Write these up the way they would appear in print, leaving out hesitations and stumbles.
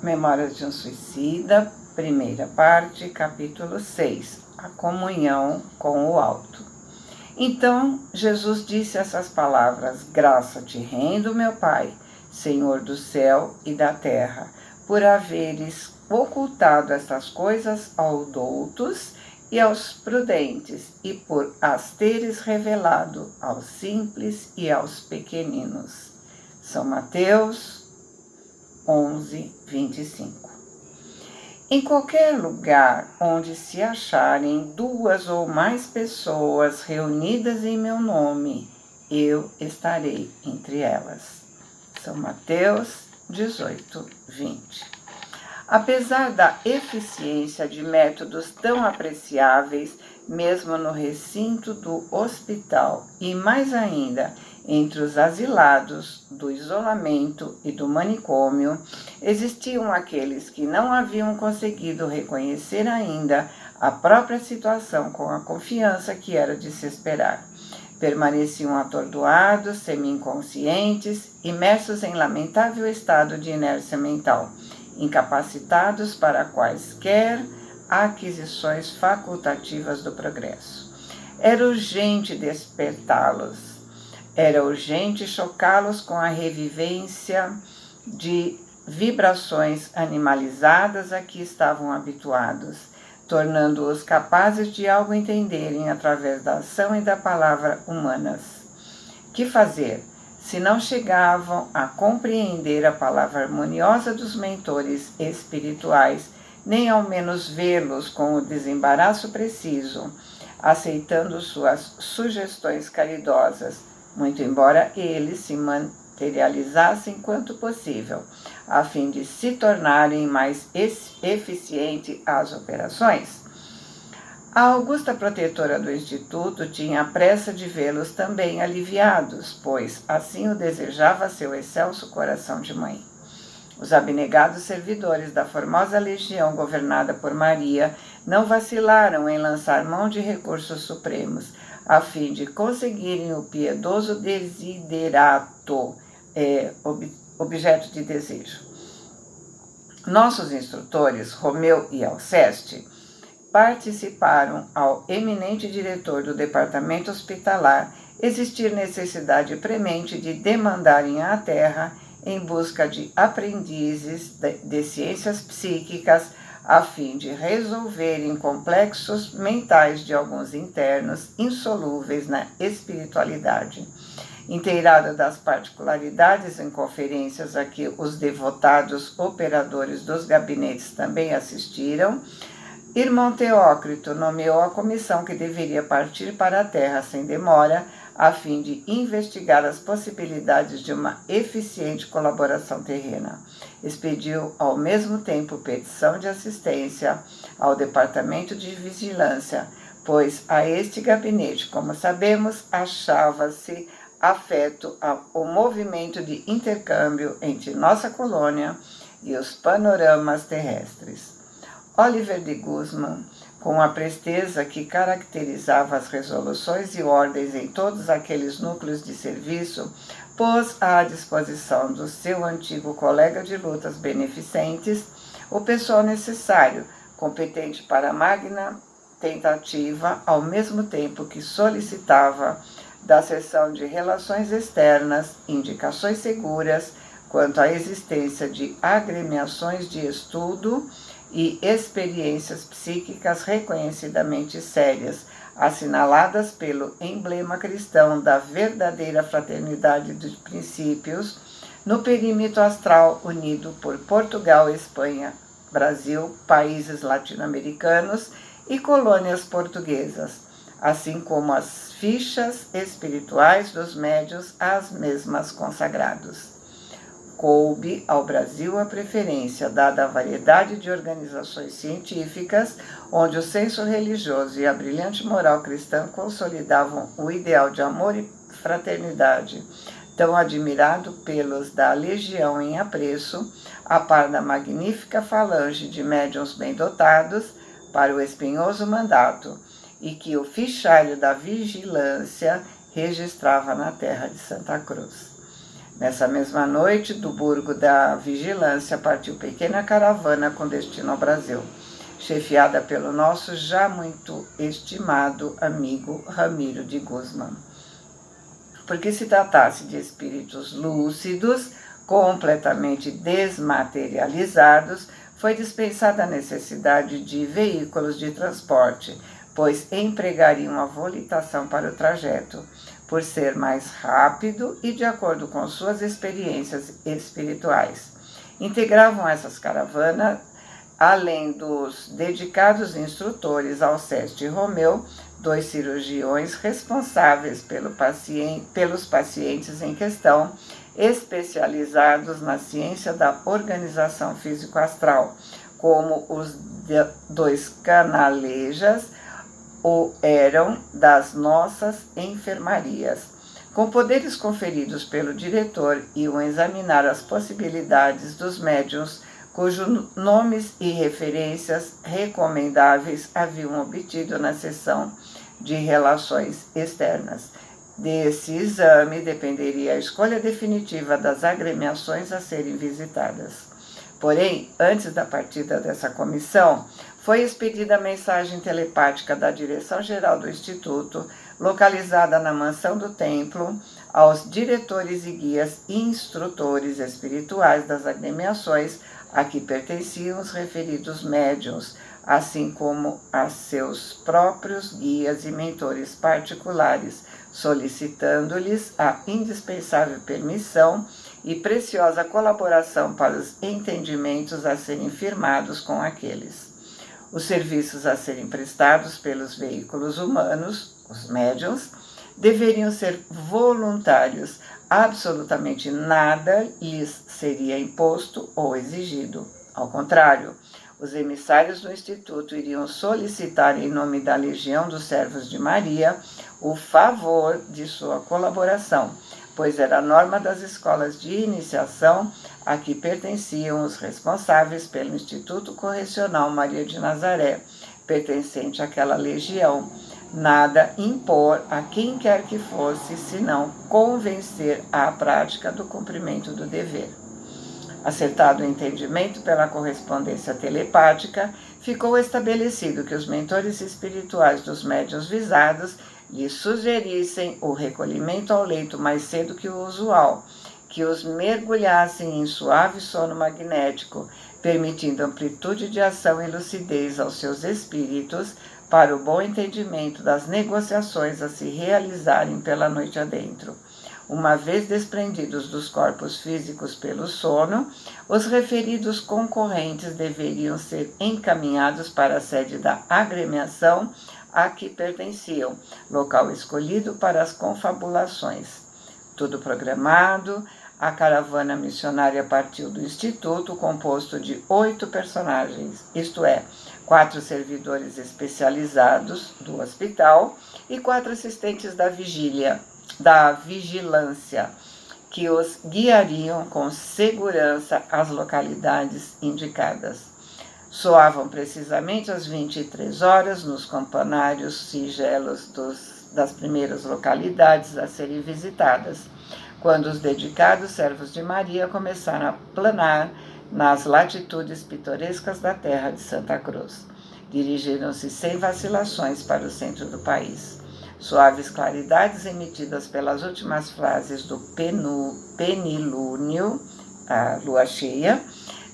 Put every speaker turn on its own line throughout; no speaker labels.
Memórias de um Suicida, primeira parte, capítulo 6, a comunhão com o alto. Então Jesus disse essas palavras: graça te rendo, meu Pai, Senhor do céu e da terra, por haveres ocultado estas coisas aos doutos e aos prudentes, e por as teres revelado aos simples e aos pequeninos. São Mateus 11:25. Em qualquer lugar onde se acharem duas ou mais pessoas reunidas em meu nome, eu estarei entre elas. São Mateus 18:20. Apesar da eficiência de métodos tão apreciáveis, mesmo no recinto do hospital e mais ainda entre os asilados do isolamento e do manicômio, existiam aqueles que não haviam conseguido reconhecer ainda a própria situação com a confiança que era de se esperar. Permaneciam atordoados, semi-inconscientes, imersos em lamentável estado de inércia mental, incapacitados para quaisquer aquisições facultativas do progresso. Era urgente despertá-los. Era urgente chocá-los com a revivência de vibrações animalizadas a que estavam habituados, tornando-os capazes de algo entenderem através da ação e da palavra humanas. Que fazer, se não chegavam a compreender a palavra harmoniosa dos mentores espirituais, nem ao menos vê-los com o desembaraço preciso, aceitando suas sugestões caridosas, muito embora eles se materializassem quanto possível, a fim de se tornarem mais eficientes as operações? A augusta protetora do Instituto tinha a pressa de vê-los também aliviados, pois assim o desejava seu excelso coração de mãe. Os abnegados servidores da formosa legião governada por Maria não vacilaram em lançar mão de recursos supremos, a fim de conseguirem o piedoso desiderato, objeto de desejo. Nossos instrutores, Romeu e Alceste, participaram ao eminente diretor do departamento hospitalar existir necessidade premente de demandarem à Terra em busca de aprendizes de ciências psíquicas a fim de resolverem complexos mentais de alguns internos insolúveis na espiritualidade. Inteirada das particularidades em conferências a que os devotados operadores dos gabinetes também assistiram, Irmão Teócrito nomeou a comissão que deveria partir para a Terra sem demora, a fim de investigar as possibilidades de uma eficiente colaboração terrena. Expediu ao mesmo tempo petição de assistência ao Departamento de Vigilância, pois a este gabinete, como sabemos, achava-se afeto ao movimento de intercâmbio entre nossa colônia e os panoramas terrestres. Oliver de Guzman, com a presteza que caracterizava as resoluções e ordens em todos aqueles núcleos de serviço, pôs à disposição do seu antigo colega de lutas beneficentes o pessoal necessário, competente para a magna tentativa, ao mesmo tempo que solicitava da seção de relações externas indicações seguras quanto à existência de agremiações de estudo e experiências psíquicas reconhecidamente sérias, assinaladas pelo emblema cristão da verdadeira fraternidade dos princípios, no perímetro astral unido por Portugal, Espanha, Brasil, países latino-americanos e colônias portuguesas, assim como as fichas espirituais dos médiuns às mesmas consagrados. Coube ao Brasil a preferência dada à variedade de organizações científicas, onde o senso religioso e a brilhante moral cristã consolidavam o ideal de amor e fraternidade, tão admirado pelos da legião em apreço, a par da magnífica falange de médiuns bem dotados para o espinhoso mandato, e que o fichário da vigilância registrava na terra de Santa Cruz. Nessa mesma noite, do Burgo da Vigilância, partiu pequena caravana com destino ao Brasil, chefiada pelo nosso já muito estimado amigo Ramiro de Guzmán. Porque se tratasse de espíritos lúcidos, completamente desmaterializados, foi dispensada a necessidade de veículos de transporte, pois empregariam a volitação para o trajeto, por ser mais rápido e de acordo com suas experiências espirituais. Integravam essas caravanas, além dos dedicados instrutores Alceste e Romeu, 2 cirurgiões responsáveis pelos pacientes em questão, especializados na ciência da organização físico-astral, como os 2 canalejas eram das nossas enfermarias. Com poderes conferidos pelo diretor, iam examinar as possibilidades dos médiuns cujos nomes e referências recomendáveis haviam obtido na sessão de relações externas. Desse exame dependeria a escolha definitiva das agremiações a serem visitadas. Porém, antes da partida dessa comissão, foi expedida a mensagem telepática da Direção-Geral do Instituto, localizada na Mansão do Templo, aos diretores e guias e instrutores espirituais das agremiações a que pertenciam os referidos médiuns, assim como a seus próprios guias e mentores particulares, solicitando-lhes a indispensável permissão e preciosa colaboração para os entendimentos a serem firmados com aqueles. Os serviços a serem prestados pelos veículos humanos, os médiuns, deveriam ser voluntários. Absolutamente nada lhes seria imposto ou exigido. Ao contrário, os emissários do Instituto iriam solicitar, em nome da Legião dos Servos de Maria, o favor de sua colaboração, pois era a norma das escolas de iniciação a que pertenciam os responsáveis pelo Instituto Correcional Maria de Nazaré, pertencente àquela legião. Nada impor a quem quer que fosse, senão convencer à prática do cumprimento do dever. Acertado o entendimento pela correspondência telepática, ficou estabelecido que os mentores espirituais dos médiuns visados lhes sugerissem o recolhimento ao leito mais cedo que o usual, que os mergulhassem em suave sono magnético, permitindo amplitude de ação e lucidez aos seus espíritos para o bom entendimento das negociações a se realizarem pela noite adentro. Uma vez desprendidos dos corpos físicos pelo sono, os referidos concorrentes deveriam ser encaminhados para a sede da agremiação a que pertenciam, local escolhido para as confabulações. Tudo programado, a caravana missionária partiu do Instituto, composto de 8 personagens, isto é, 4 servidores especializados do hospital e 4 assistentes da vigilância, que os guiariam com segurança às localidades indicadas. Soavam precisamente às 23 horas nos campanários singelos das primeiras localidades a serem visitadas, quando os dedicados servos de Maria começaram a planar nas latitudes pitorescas da terra de Santa Cruz. Dirigiram-se sem vacilações para o centro do país. Suaves claridades emitidas pelas últimas frases do penilúnio, a lua cheia,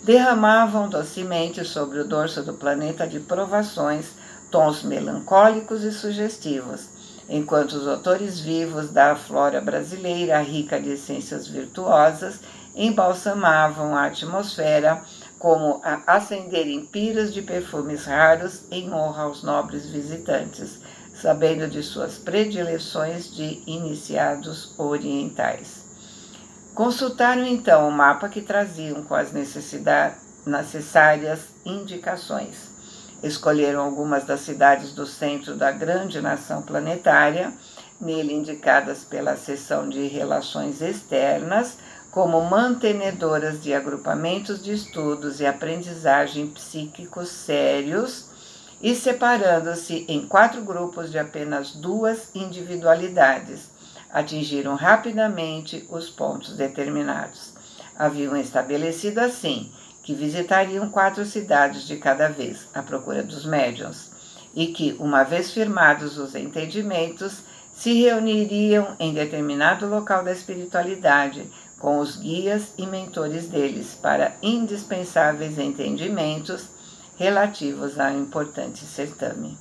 derramavam docemente sobre o dorso do planeta de provações, tons melancólicos e sugestivos, enquanto os autores vivos da flora brasileira, rica de essências virtuosas, embalsamavam a atmosfera como a acenderem piras de perfumes raros em honra aos nobres visitantes, sabendo de suas predileções de iniciados orientais. Consultaram então o mapa que traziam com as necessárias indicações. Escolheram algumas das cidades do centro da grande nação planetária, nele indicadas pela seção de relações externas, como mantenedoras de agrupamentos de estudos e aprendizagem psíquicos sérios, e separando-se em 4 grupos de apenas 2 individualidades, atingiram rapidamente os pontos determinados. Haviam estabelecido assim que visitariam 4 cidades de cada vez, à procura dos médiuns, e que, uma vez firmados os entendimentos, se reuniriam em determinado local da espiritualidade com os guias e mentores deles para indispensáveis entendimentos relativos ao importante certame.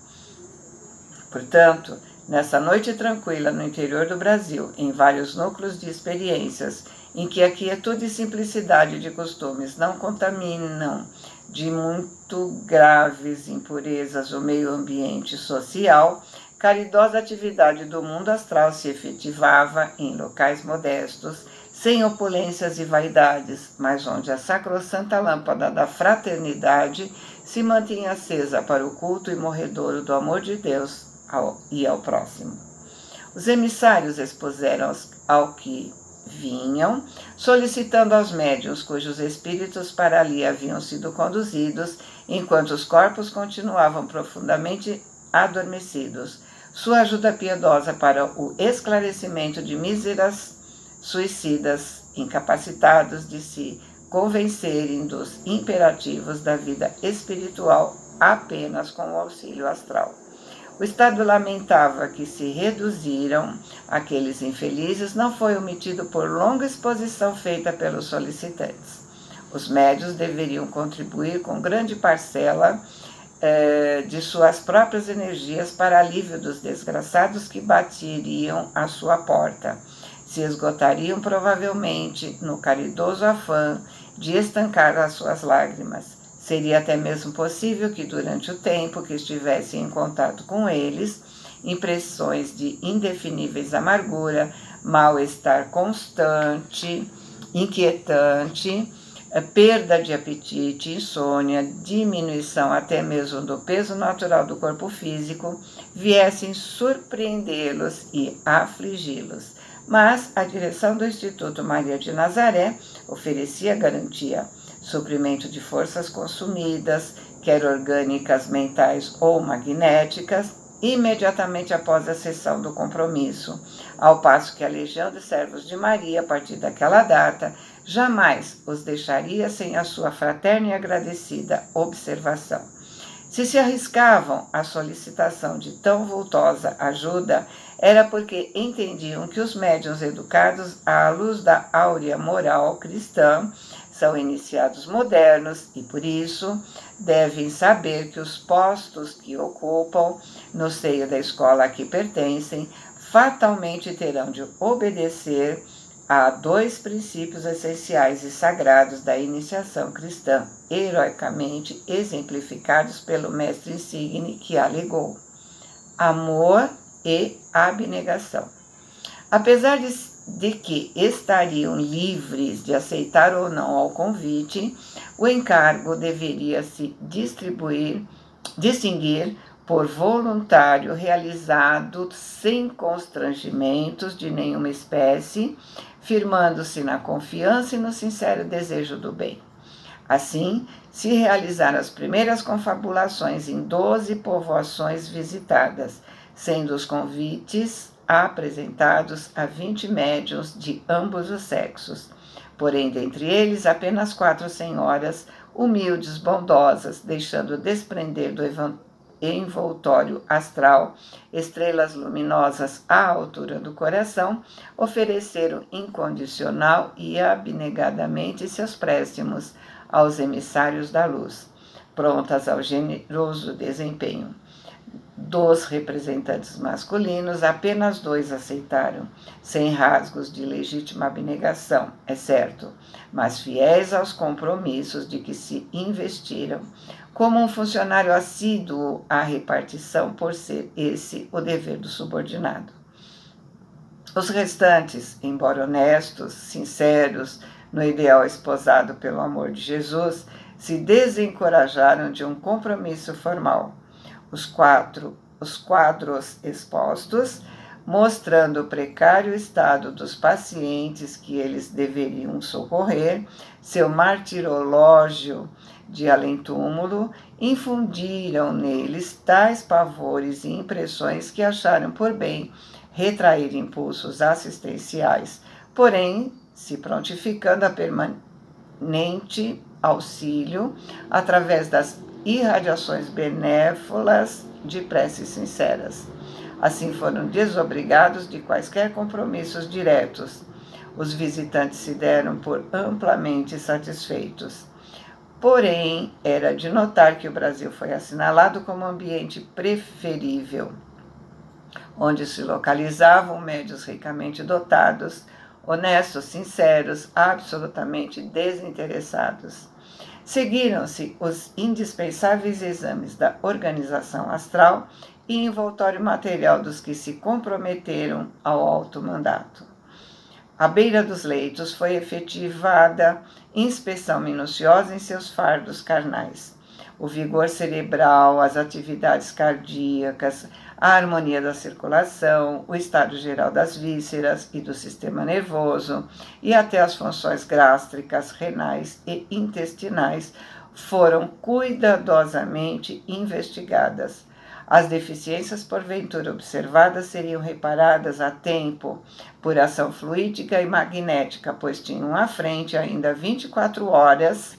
Portanto, nessa noite tranquila no interior do Brasil, em vários núcleos de experiências, em que a quietude e simplicidade de costumes não contaminam de muito graves impurezas o meio ambiente social, caridosa atividade do mundo astral se efetivava em locais modestos, sem opulências e vaidades, mas onde a sacrossanta lâmpada da fraternidade se mantinha acesa para o culto imorredouro do amor de Deus e ao próximo. Os emissários expuseram ao que vinham, solicitando aos médiuns cujos espíritos para ali haviam sido conduzidos, enquanto os corpos continuavam profundamente adormecidos, sua ajuda piedosa para o esclarecimento de míseras suicidas incapacitados de se convencerem dos imperativos da vida espiritual apenas com o auxílio astral. O Estado lamentava que se reduziram aqueles infelizes não foi omitido por longa exposição feita pelos solicitantes. Os médios deveriam contribuir com grande parcela de suas próprias energias para alívio dos desgraçados que batiriam à sua porta. Se esgotariam provavelmente no caridoso afã de estancar as suas lágrimas. Seria até mesmo possível que durante o tempo que estivessem em contato com eles, impressões de indefiníveis amargura, mal-estar constante, inquietante, perda de apetite, insônia, diminuição até mesmo do peso natural do corpo físico, viessem surpreendê-los e afligi-los. Mas a direção do Instituto Maria de Nazaré oferecia garantia, suprimento de forças consumidas, quer orgânicas, mentais ou magnéticas, imediatamente após a cessão do compromisso, ao passo que a legião de servos de Maria, a partir daquela data, jamais os deixaria sem a sua fraterna e agradecida observação. Se arriscavam à solicitação de tão vultosa ajuda, era porque entendiam que os médiuns educados à luz da áurea moral cristã são iniciados modernos e, por isso, devem saber que os postos que ocupam no seio da escola a que pertencem fatalmente terão de obedecer a 2 princípios essenciais e sagrados da iniciação cristã, heroicamente exemplificados pelo mestre insigne que alegou: amor e abnegação. Apesar de que estariam livres de aceitar ou não ao convite, o encargo deveria se distinguir por voluntário realizado sem constrangimentos de nenhuma espécie, firmando-se na confiança e no sincero desejo do bem. Assim, se realizaram as primeiras confabulações em 12 povoações visitadas, sendo os convites apresentados a 20 médiuns de ambos os sexos. Porém, dentre eles, apenas 4 senhoras, humildes, bondosas, deixando desprender do envoltório astral estrelas luminosas à altura do coração, ofereceram incondicional e abnegadamente seus préstimos aos emissários da luz, prontas ao generoso desempenho. Dos representantes masculinos, apenas 2 aceitaram, sem rasgos de legítima abnegação, é certo, mas fiéis aos compromissos de que se investiram, como um funcionário assíduo à repartição, por ser esse o dever do subordinado. Os restantes, embora honestos, sinceros, no ideal esposado pelo amor de Jesus, se desencorajaram de um compromisso formal. Os quadros expostos, mostrando o precário estado dos pacientes que eles deveriam socorrer, seu martirológio de além-túmulo, infundiram neles tais pavores e impressões que acharam por bem retrair impulsos assistenciais, porém se prontificando a permanente auxílio através das irradiações benévolas de preces sinceras. Assim foram desobrigados de quaisquer compromissos diretos. Os visitantes se deram por amplamente satisfeitos. Porém, era de notar que o Brasil foi assinalado como ambiente preferível, onde se localizavam médios ricamente dotados, honestos, sinceros, absolutamente desinteressados. Seguiram-se os indispensáveis exames da organização astral e envoltório material dos que se comprometeram ao alto mandato. À beira dos leitos foi efetivada inspeção minuciosa em seus fardos carnais. O vigor cerebral, as atividades cardíacas, a harmonia da circulação, o estado geral das vísceras e do sistema nervoso e até as funções gástricas, renais e intestinais foram cuidadosamente investigadas. As deficiências porventura observadas seriam reparadas a tempo por ação fluídica e magnética, pois tinham à frente ainda 24 horas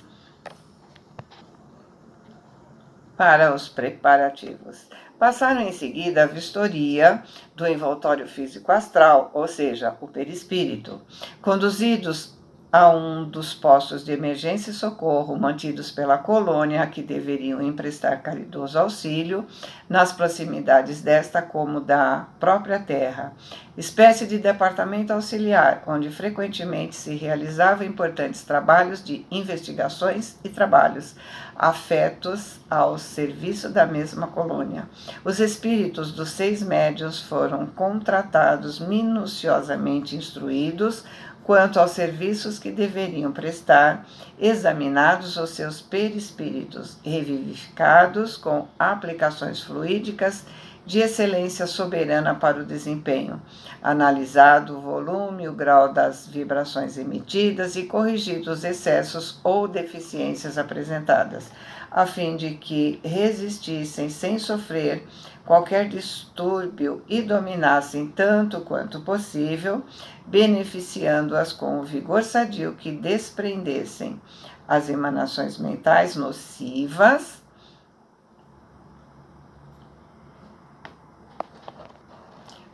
para os preparativos. Passaram em seguida a vistoria do envoltório físico astral, ou seja, o perispírito, conduzidos a um dos postos de emergência e socorro mantidos pela colônia, que deveriam emprestar caridoso auxílio nas proximidades desta como da própria terra, espécie de departamento auxiliar, onde frequentemente se realizavam importantes trabalhos de investigações e trabalhos afetos ao serviço da mesma colônia. Os espíritos dos 6 médiuns foram contratados, minuciosamente instruídos quanto aos serviços que deveriam prestar, examinados os seus perispíritos, revivificados com aplicações fluídicas de excelência soberana para o desempenho, analisado o volume, o grau das vibrações emitidas e corrigidos os excessos ou deficiências apresentadas, a fim de que resistissem sem sofrer qualquer distúrbio e dominassem tanto quanto possível, beneficiando-as com o vigor sadio que desprendessem as emanações mentais nocivas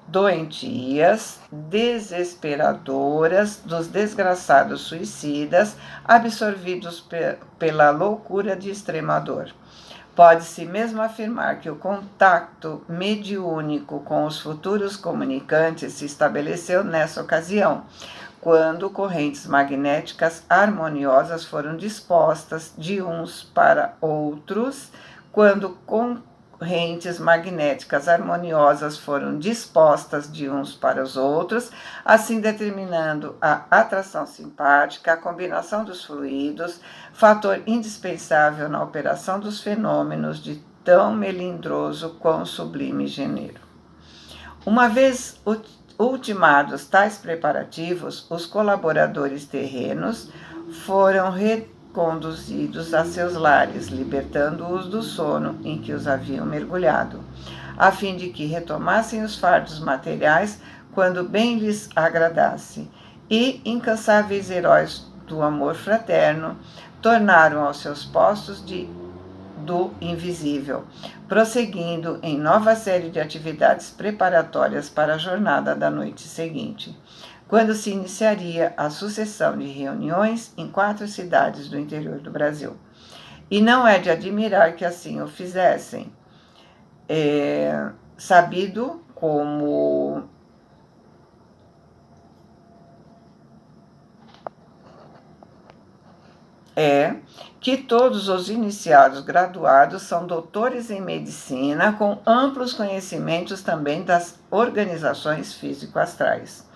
doentias, desesperadoras dos desgraçados suicidas absorvidos pela loucura de extrema dor. Pode-se mesmo afirmar que o contato mediúnico com os futuros comunicantes se estabeleceu nessa ocasião, quando correntes magnéticas harmoniosas foram dispostas de uns para outros, quando correntes magnéticas harmoniosas foram dispostas de uns para os outros, assim determinando a atração simpática, a combinação dos fluidos, fator indispensável na operação dos fenômenos de tão melindroso quão sublime gênero. Uma vez ultimados tais preparativos, os colaboradores terrenos foram conduzidos a seus lares, libertando-os do sono em que os haviam mergulhado, a fim de que retomassem os fardos materiais quando bem lhes agradasse, e, incansáveis heróis do amor fraterno, tornaram aos seus postos do invisível, prosseguindo em nova série de atividades preparatórias para a jornada da noite seguinte, quando se iniciaria a sucessão de reuniões em 4 cidades do interior do Brasil. E não é de admirar que assim o fizessem, sabido como que todos os iniciados graduados são doutores em medicina, com amplos conhecimentos também das organizações físico-astrais.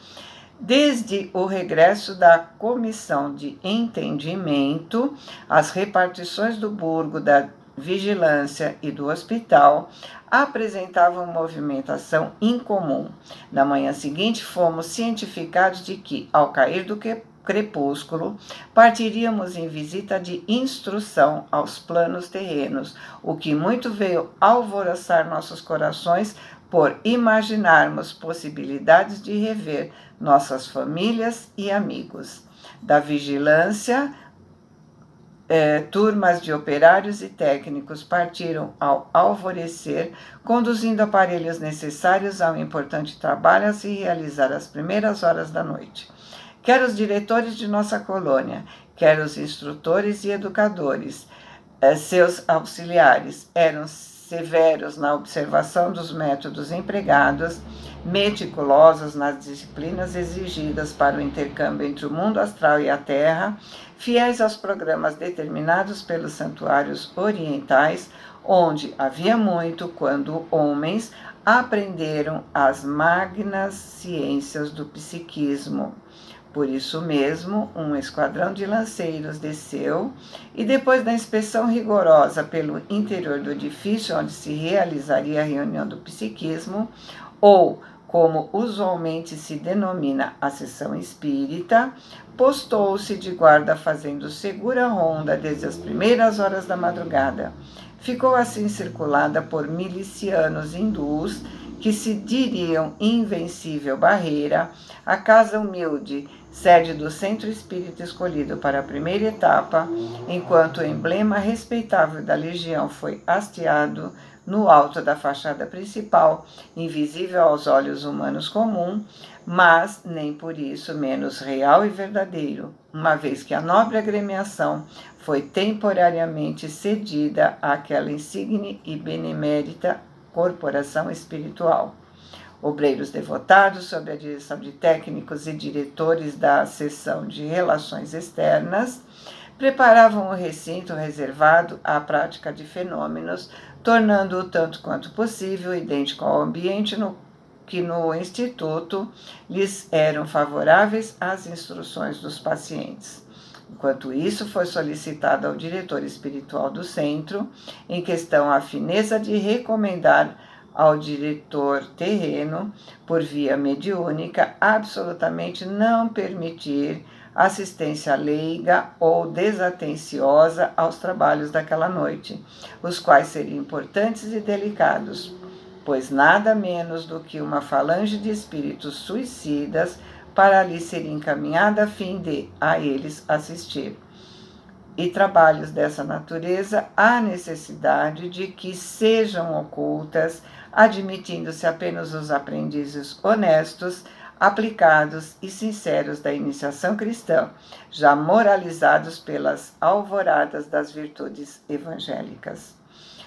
Desde o regresso da comissão de entendimento, as repartições do burgo, da vigilância e do hospital apresentavam movimentação incomum. Na manhã seguinte, fomos cientificados de que, ao cair do crepúsculo, partiríamos em visita de instrução aos planos terrenos, o que muito veio alvoroçar nossos corações, por imaginarmos possibilidades de rever nossas famílias e amigos. Da vigilância, turmas de operários e técnicos partiram ao alvorecer, conduzindo aparelhos necessários ao importante trabalho a se realizar às primeiras horas da noite. Quer os diretores de nossa colônia, quer os instrutores e educadores, seus auxiliares, eram severos na observação dos métodos empregados, meticulosos nas disciplinas exigidas para o intercâmbio entre o mundo astral e a Terra, fiéis aos programas determinados pelos santuários orientais, onde havia muito quando homens aprenderam as magnas ciências do psiquismo. Por isso mesmo, um esquadrão de lanceiros desceu e, depois da inspeção rigorosa pelo interior do edifício onde se realizaria a reunião do psiquismo, ou, como usualmente se denomina, a sessão espírita, postou-se de guarda fazendo segura ronda desde as primeiras horas da madrugada. Ficou assim circulada por milicianos hindus que se diriam invencível barreira, a casa humilde, sede do centro espírita escolhido para a primeira etapa, enquanto o emblema respeitável da legião foi hasteado no alto da fachada principal, invisível aos olhos humanos comum, mas nem por isso menos real e verdadeiro, uma vez que a nobre agremiação foi temporariamente cedida àquela insigne e benemérita corporação espiritual. Obreiros devotados, sob a direção de técnicos e diretores da seção de relações externas, preparavam o recinto reservado à prática de fenômenos, tornando-o tanto quanto possível idêntico ao ambiente que no instituto lhes eram favoráveis às instruções dos pacientes. Enquanto isso, foi solicitado ao diretor espiritual do centro, em questão a fineza de recomendar ao diretor terreno, por via mediúnica, absolutamente não permitir assistência leiga ou desatenciosa aos trabalhos daquela noite, os quais seriam importantes e delicados, pois nada menos do que uma falange de espíritos suicidas para ali ser encaminhada a fim de a eles assistir. E trabalhos dessa natureza há necessidade de que sejam ocultas, admitindo-se apenas os aprendizes honestos, aplicados e sinceros da iniciação cristã, já moralizados pelas alvoradas das virtudes evangélicas.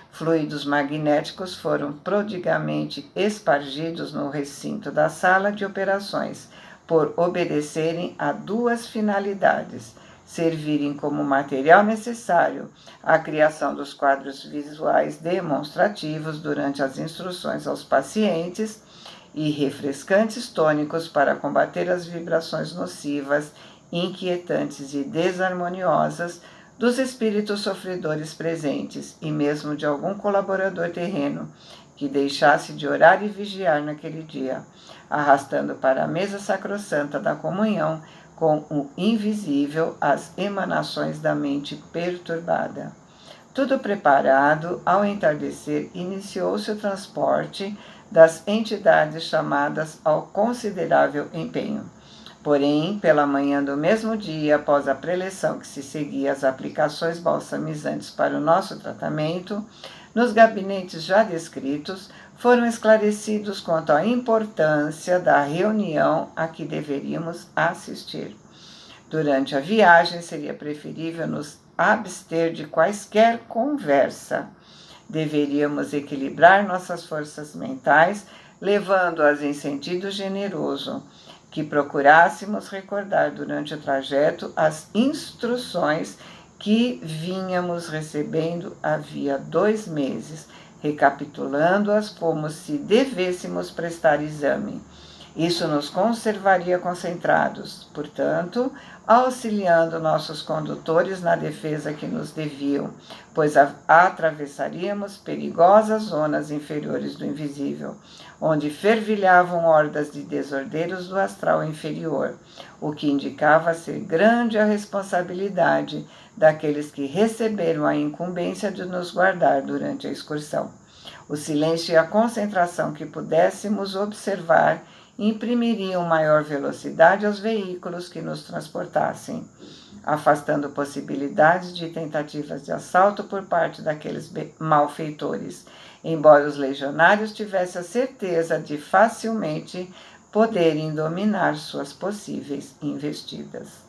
Fluidos magnéticos foram prodigamente espargidos no recinto da sala de operações, por obedecerem a duas finalidades: servirem como material necessário à criação dos quadros visuais demonstrativos durante as instruções aos pacientes e refrescantes tônicos para combater as vibrações nocivas, inquietantes e desarmoniosas dos espíritos sofredores presentes e mesmo de algum colaborador terreno que deixasse de orar e vigiar naquele dia, arrastando para a mesa sacrossanta da comunhão com o invisível as emanações da mente perturbada. Tudo preparado, ao entardecer, iniciou-se o transporte das entidades chamadas ao considerável empenho. Porém, pela manhã do mesmo dia, após a preleção que se seguia às aplicações balsamizantes para o nosso tratamento, nos gabinetes já descritos, foram esclarecidos quanto à importância da reunião a que deveríamos assistir. Durante a viagem, seria preferível nos abster de quaisquer conversa. Deveríamos equilibrar nossas forças mentais, levando-as em sentido generoso, que procurássemos recordar durante o trajeto as instruções que vínhamos recebendo havia 2 meses, recapitulando-as como se devêssemos prestar exame. Isso nos conservaria concentrados, portanto, auxiliando nossos condutores na defesa que nos deviam, pois atravessaríamos perigosas zonas inferiores do invisível, onde fervilhavam hordas de desordeiros do astral inferior, o que indicava ser grande a responsabilidade daqueles que receberam a incumbência de nos guardar durante a excursão. O silêncio e a concentração que pudéssemos observar imprimiriam maior velocidade aos veículos que nos transportassem, afastando possibilidades de tentativas de assalto por parte daqueles malfeitores, embora os legionários tivessem a certeza de facilmente poderem dominar suas possíveis investidas.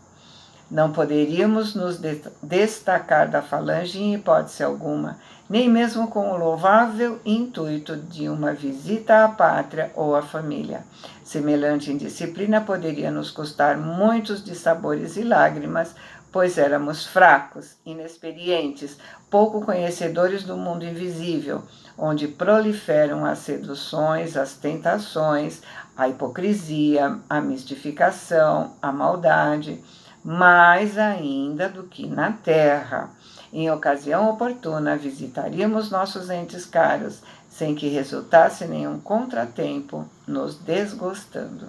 Não poderíamos nos destacar da falange em hipótese alguma, nem mesmo com o louvável intuito de uma visita à pátria ou à família. Semelhante indisciplina poderia nos custar muitos dissabores e lágrimas, pois éramos fracos, inexperientes, pouco conhecedores do mundo invisível, onde proliferam as seduções, as tentações, a hipocrisia, a mistificação, a maldade, mais ainda do que na terra. Em ocasião oportuna, visitaríamos nossos entes caros, sem que resultasse nenhum contratempo, nos desgostando.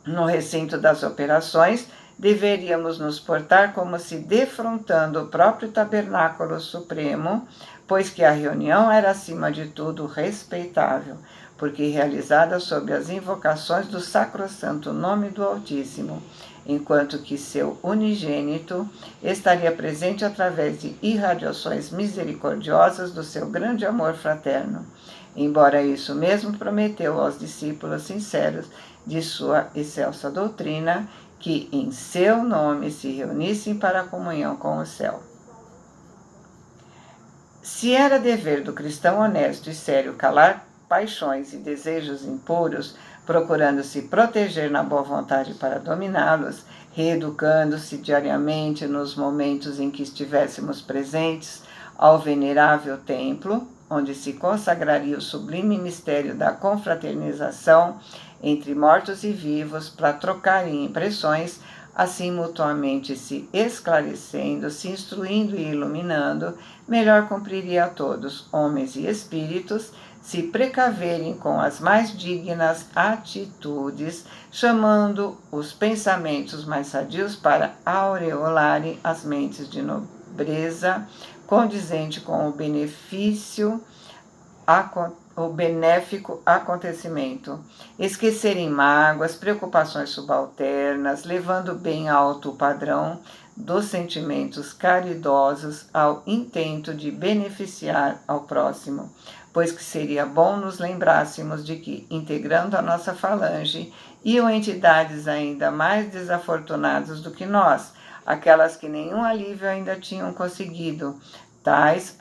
No recinto das operações, deveríamos nos portar como se defrontando o próprio tabernáculo supremo, pois que a reunião era acima de tudo respeitável, porque realizada sob as invocações do sacrossanto nome do Altíssimo, enquanto que seu unigênito estaria presente através de irradiações misericordiosas do seu grande amor fraterno, embora isso mesmo prometeu aos discípulos sinceros de sua excelsa doutrina, que em seu nome se reunissem para a comunhão com o céu. Se era dever do cristão honesto e sério calar paixões e desejos impuros, procurando se proteger na boa vontade para dominá-los, reeducando-se diariamente nos momentos em que estivéssemos presentes ao venerável templo, onde se consagraria o sublime mistério da confraternização entre mortos e vivos para trocarem impressões, assim mutuamente se esclarecendo, se instruindo e iluminando, melhor cumpriria a todos, homens e espíritos, se precaverem com as mais dignas atitudes, chamando os pensamentos mais sadios para aureolarem as mentes de nobreza, condizente com o benéfico acontecimento, esquecerem mágoas, preocupações subalternas, levando bem alto o padrão dos sentimentos caridosos ao intento de beneficiar ao próximo, pois que seria bom nos lembrássemos de que, integrando a nossa falange, iam entidades ainda mais desafortunadas do que nós, aquelas que nenhum alívio ainda tinham conseguido, tais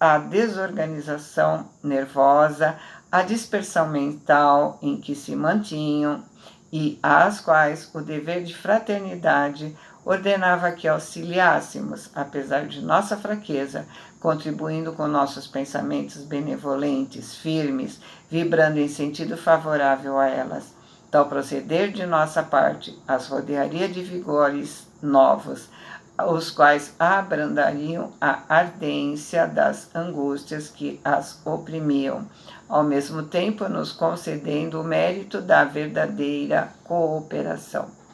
a desorganização nervosa, a dispersão mental em que se mantinham e às quais o dever de fraternidade ordenava que auxiliássemos, apesar de nossa fraqueza, contribuindo com nossos pensamentos benevolentes, firmes, vibrando em sentido favorável a elas. Tal proceder de nossa parte as rodearia de vigores novos, os quais abrandariam a ardência das angústias que as oprimiam, ao mesmo tempo nos concedendo o mérito da verdadeira cooperação.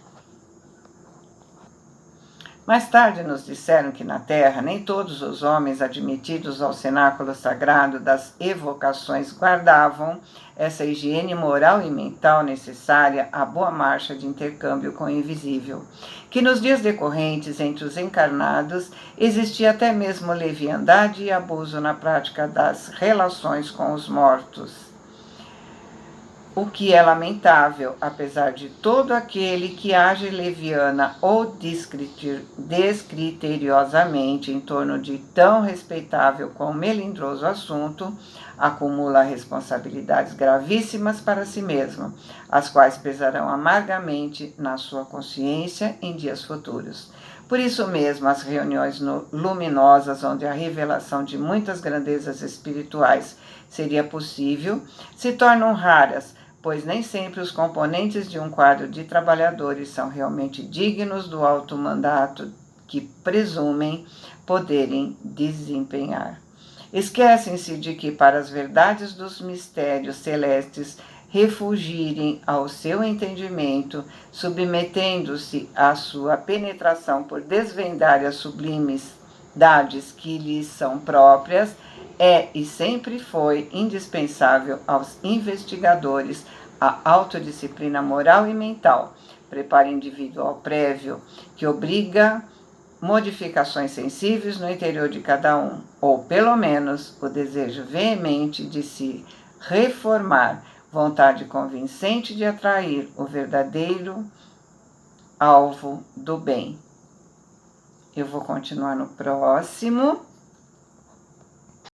Mais tarde nos disseram que na terra nem todos os homens admitidos ao cenáculo sagrado das evocações guardavam essa higiene moral e mental necessária à boa marcha de intercâmbio com o invisível, que nos dias decorrentes entre os encarnados existia até mesmo leviandade e abuso na prática das relações com os mortos. O que é lamentável, apesar de todo aquele que age leviana ou descriteriosamente em torno de tão respeitável como melindroso assunto, acumula responsabilidades gravíssimas para si mesmo, as quais pesarão amargamente na sua consciência em dias futuros. Por isso mesmo, as reuniões luminosas, onde a revelação de muitas grandezas espirituais seria possível, se tornam raras, pois nem sempre os componentes de um quadro de trabalhadores são realmente dignos do alto mandato que presumem poderem desempenhar. Esquecem-se de que, para as verdades dos mistérios celestes refugirem ao seu entendimento, submetendo-se à sua penetração por desvendar as sublimes verdades que lhes são próprias, é e sempre foi indispensável aos investigadores a autodisciplina moral e mental, preparo individual prévio que obriga modificações sensíveis no interior de cada um, ou pelo menos o desejo veemente de se reformar, vontade convincente de atrair o verdadeiro alvo do bem. Eu vou continuar no próximo.